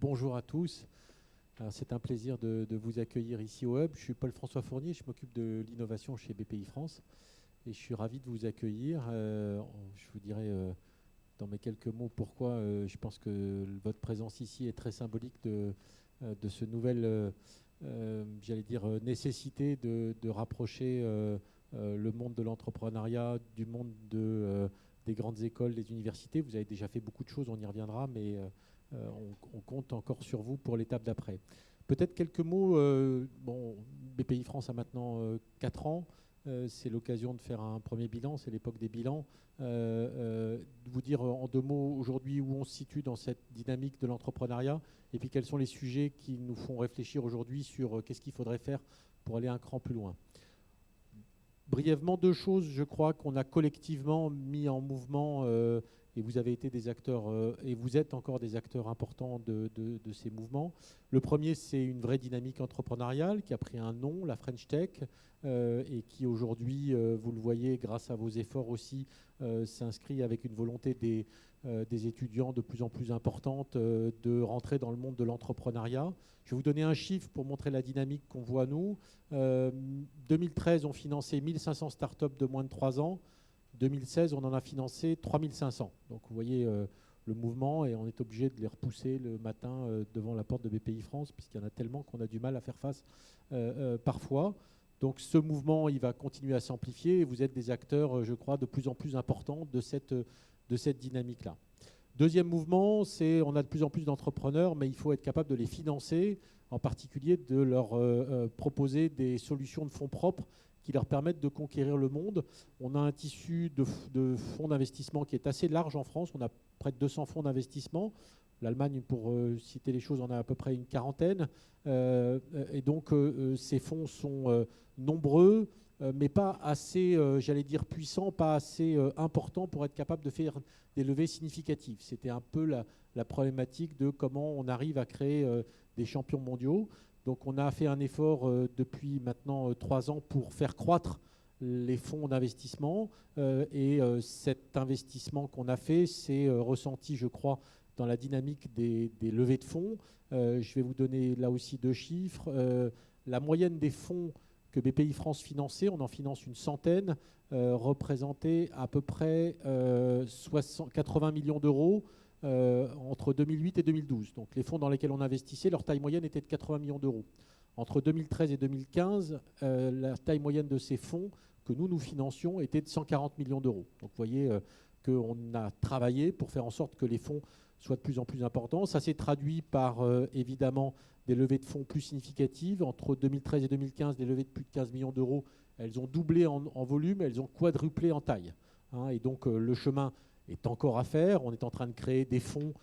Bonjour à tous. C'est un plaisir de vous accueillir ici au Hub. Je suis Paul-François Fournier, je m'occupe de l'innovation chez BPI France et je suis ravi de vous accueillir. Je vous dirai dans mes quelques mots pourquoi je pense que votre présence ici est très symbolique de ce nouvel, j'allais dire, nécessité de rapprocher le monde de l'entrepreneuriat du monde des grandes écoles, des universités. Vous avez déjà fait beaucoup de choses, on y reviendra, mais on compte encore sur vous pour l'étape d'après. Peut-être quelques mots. BPI France a maintenant 4 ans. C'est l'occasion de faire un premier bilan, c'est l'époque des bilans. Vous dire en 2 mots aujourd'hui où on se situe dans cette dynamique de l'entrepreneuriat et puis quels sont les sujets qui nous font réfléchir aujourd'hui sur qu'est-ce qu'il faudrait faire pour aller un cran plus loin. Brièvement, 2 choses, je crois, qu'on a collectivement mis en mouvement et vous avez été des acteurs et vous êtes encore des acteurs importants de ces mouvements. Le premier, c'est une vraie dynamique entrepreneuriale qui a pris un nom, la French Tech, et qui aujourd'hui, vous le voyez, grâce à vos efforts aussi, s'inscrit avec une volonté des étudiants de plus en plus importante de rentrer dans le monde de l'entrepreneuriat. Je vais vous donner un chiffre pour montrer la dynamique qu'on voit nous. 2013, on finançait 1500 startups de moins de 3 ans. 2016, on en a financé 3500. Donc vous voyez le mouvement et on est obligé de les repousser le matin devant la porte de BPI France puisqu'il y en a tellement qu'on a du mal à faire face parfois. Donc ce mouvement, il va continuer à s'amplifier et vous êtes des acteurs, je crois, de plus en plus importants de cette dynamique-là. Deuxième mouvement, c'est on a de plus en plus d'entrepreneurs, mais il faut être capable de les financer, en particulier de leur proposer des solutions de fonds propres qui leur permettent de conquérir le monde. On a un tissu de fonds d'investissement qui est assez large en France. On a près de 200 fonds d'investissement. L'Allemagne, pour citer les choses, en a à peu près une 40aine. Et donc, ces fonds sont nombreux, mais pas assez, j'allais dire, puissants, pas assez importants pour être capable de faire des levées significatives. C'était un peu la problématique de comment on arrive à créer des champions mondiaux. Donc on a fait un effort depuis maintenant 3 ans pour faire croître les fonds d'investissement et cet investissement qu'on a fait s'est ressenti, je crois, dans la dynamique des levées de fonds. Je vais vous donner là aussi 2 chiffres. La moyenne des fonds que BPI France finançait, on en finance une centaine, représentait à peu près 80 millions d'euros entre 2008 et 2012. Donc les fonds dans lesquels on investissait, leur taille moyenne était de 80 millions d'euros. Entre 2013 et 2015, la taille moyenne de ces fonds que nous financions était de 140 millions d'euros. Donc vous voyez qu'on a travaillé pour faire en sorte que les fonds soient de plus en plus importants. Ça s'est traduit par évidemment des levées de fonds plus significatives. Entre 2013 et 2015, des levées de plus de 15 millions d'euros, elles ont doublé en volume, elles ont quadruplé en taille. Et donc le chemin est encore à faire. On est en train de créer des fonds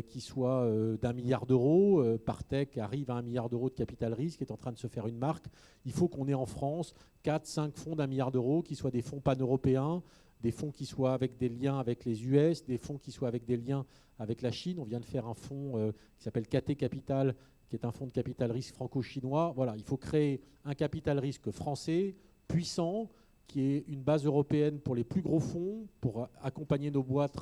qui soient d'1 milliard d'euros. Partech arrive à 1 milliard d'euros de capital risque, est en train de se faire une marque. Il faut qu'on ait en France 4-5 fonds d'1 milliard d'euros qui soient des fonds pan-européens, des fonds qui soient avec des liens avec les US, des fonds qui soient avec des liens avec la Chine. On vient de faire un fonds qui s'appelle KT Capital, qui est un fonds de capital risque franco-chinois. Voilà, il faut créer un capital risque français, puissant, qui est une base européenne pour les plus gros fonds, pour accompagner nos boîtes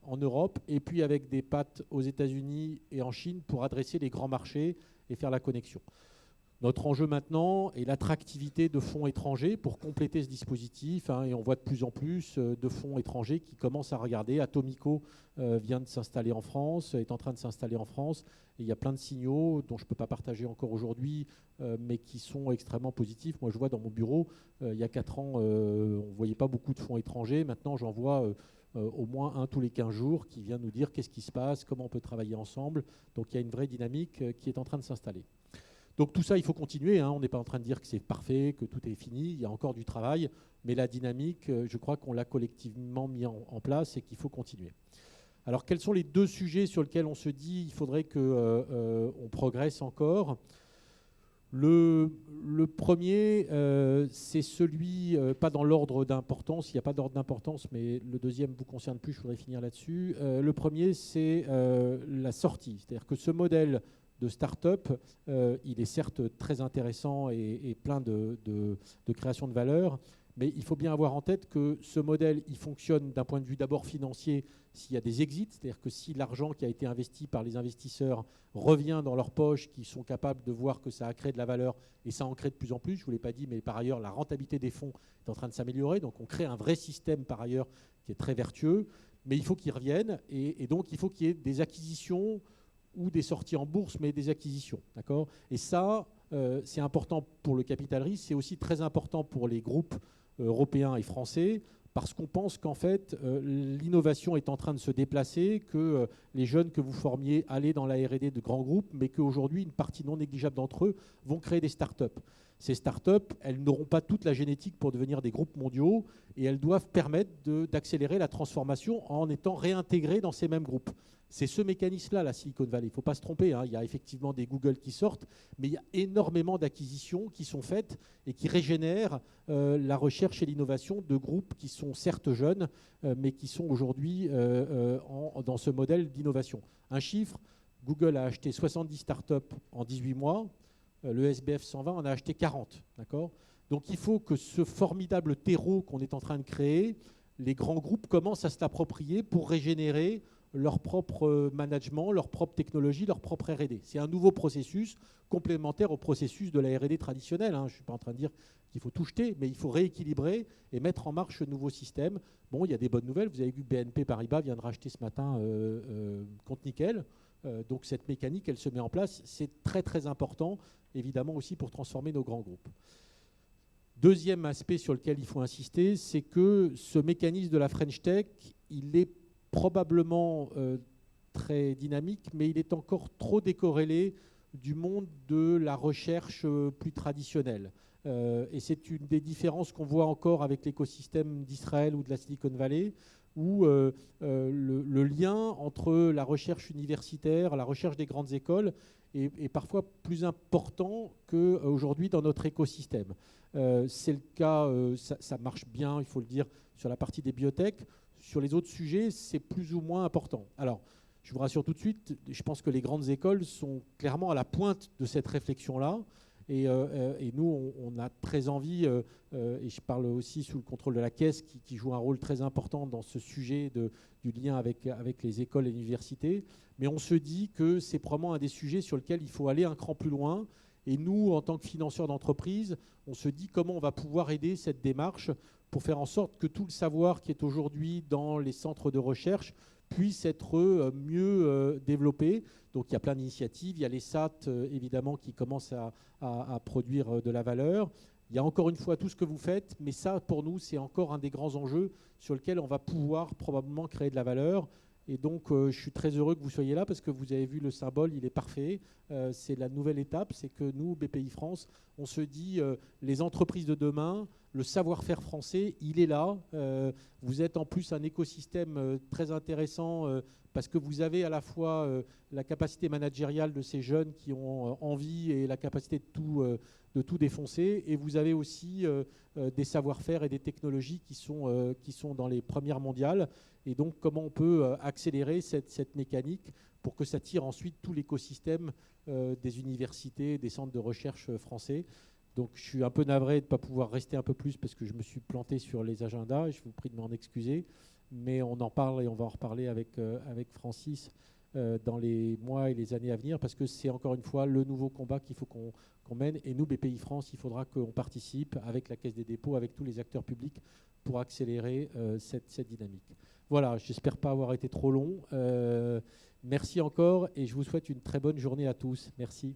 en Europe, et puis avec des pattes aux États-Unis et en Chine pour adresser les grands marchés et faire la connexion. Notre enjeu maintenant est l'attractivité de fonds étrangers pour compléter ce dispositif, et on voit de plus en plus de fonds étrangers qui commencent à regarder. Atomico vient de s'installer en France, est en train de s'installer en France, et il y a plein de signaux dont je ne peux pas partager encore aujourd'hui, mais qui sont extrêmement positifs. Moi, je vois dans mon bureau, il y a 4 ans, on ne voyait pas beaucoup de fonds étrangers. Maintenant, j'en vois au moins un tous les 15 jours qui vient nous dire qu'est-ce qui se passe, comment on peut travailler ensemble. Donc, il y a une vraie dynamique qui est en train de s'installer. Donc tout ça, il faut continuer. On n'est pas en train de dire que c'est parfait, que tout est fini. Il y a encore du travail. Mais la dynamique, je crois qu'on l'a collectivement mis en place et qu'il faut continuer. Alors, quels sont les 2 sujets sur lesquels on se dit qu'il faudrait qu'on progresse encore ? Le premier, c'est celui, pas dans l'ordre d'importance, il n'y a pas d'ordre d'importance, mais le deuxième vous concerne plus, je voudrais finir là-dessus. Le premier, c'est la sortie. C'est-à-dire que ce modèle de start-up, il est certes très intéressant et plein de création de valeur, Mais il faut bien avoir en tête que ce modèle, il fonctionne d'un point de vue d'abord financier s'il y a des exits, c'est-à-dire que si l'argent qui a été investi par les investisseurs revient dans leur poche, qu'ils sont capables de voir que ça a créé de la valeur, et ça en crée de plus en plus, je ne vous l'ai pas dit, mais par ailleurs, la rentabilité des fonds est en train de s'améliorer, donc on crée un vrai système par ailleurs qui est très vertueux, mais il faut qu'ils reviennent, et donc il faut qu'il y ait des acquisitions ou des sorties en bourse, mais des acquisitions. D'accord ? Et ça, c'est important pour le capital risque, c'est aussi très important pour les groupes européens et français, parce qu'on pense qu'en fait, l'innovation est en train de se déplacer, que les jeunes que vous formiez allaient dans la R&D de grands groupes, mais qu'aujourd'hui, une partie non négligeable d'entre eux vont créer des startups. Ces startups, elles n'auront pas toute la génétique pour devenir des groupes mondiaux, et elles doivent permettre d'accélérer la transformation en étant réintégrées dans ces mêmes groupes. C'est ce mécanisme-là, la Silicon Valley. Il ne faut pas se tromper, hein. Il y a effectivement des Google qui sortent, mais il y a énormément d'acquisitions qui sont faites et qui régénèrent la recherche et l'innovation de groupes qui sont certes jeunes, mais qui sont aujourd'hui dans ce modèle d'innovation. Un chiffre, Google a acheté 70 startups en 18 mois, le SBF 120 en a acheté 40. D'accord ? Donc il faut que ce formidable terreau qu'on est en train de créer, les grands groupes commencent à se l'approprier pour régénérer leur propre management, leur propre technologie, leur propre R&D. C'est un nouveau processus complémentaire au processus de la R&D traditionnelle. Hein. Je ne suis pas en train de dire qu'il faut tout jeter, mais il faut rééquilibrer et mettre en marche ce nouveau système. Bon, il y a des bonnes nouvelles. Vous avez vu que BNP Paribas vient de racheter ce matin Compte Nickel. Donc cette mécanique, elle se met en place. C'est très très important, évidemment aussi pour transformer nos grands groupes. Deuxième aspect sur lequel il faut insister, c'est que ce mécanisme de la French Tech, il est probablement très dynamique, mais il est encore trop décorrélé du monde de la recherche plus traditionnelle. Et c'est une des différences qu'on voit encore avec l'écosystème d'Israël ou de la Silicon Valley, où le lien entre la recherche universitaire, la recherche des grandes écoles est parfois plus important qu'aujourd'hui dans notre écosystème. C'est le cas, ça marche bien, il faut le dire, sur la partie des biotech. Sur les autres sujets, c'est plus ou moins important. Alors, je vous rassure tout de suite, je pense que les grandes écoles sont clairement à la pointe de cette réflexion-là. Et nous, on a très envie, et je parle aussi sous le contrôle de la Caisse, qui joue un rôle très important dans ce sujet du lien avec les écoles et les universités. Mais on se dit que c'est probablement un des sujets sur lesquels il faut aller un cran plus loin. Et nous, en tant que financeurs d'entreprise, on se dit comment on va pouvoir aider cette démarche pour faire en sorte que tout le savoir qui est aujourd'hui dans les centres de recherche puisse être mieux développé. Donc il y a plein d'initiatives, il y a les SAT évidemment qui commencent à produire de la valeur. Il y a encore une fois tout ce que vous faites, mais ça pour nous c'est encore un des grands enjeux sur lequel on va pouvoir probablement créer de la valeur. Et donc, je suis très heureux que vous soyez là parce que vous avez vu le symbole, il est parfait. C'est la nouvelle étape, c'est que nous, BPI France, on se dit les entreprises de demain, le savoir-faire français, il est là. Vous êtes en plus un écosystème très intéressant parce que vous avez à la fois la capacité managériale de ces jeunes qui ont envie et la capacité de tout défoncer. Et vous avez aussi des savoir-faire et des technologies qui sont dans les premières mondiales. Et donc, comment on peut accélérer cette mécanique pour que ça tire ensuite tout l'écosystème des universités, des centres de recherche français. Donc, je suis un peu navré de ne pas pouvoir rester un peu plus parce que je me suis planté sur les agendas. Je vous prie de m'en excuser. Mais on en parle et on va en reparler avec Francis dans les mois et les années à venir parce que c'est encore une fois le nouveau combat qu'il faut qu'on mène. Et nous, BPI France, il faudra qu'on participe avec la Caisse des dépôts, avec tous les acteurs publics pour accélérer cette dynamique. Voilà, j'espère pas avoir été trop long. Merci encore et je vous souhaite une très bonne journée à tous. Merci.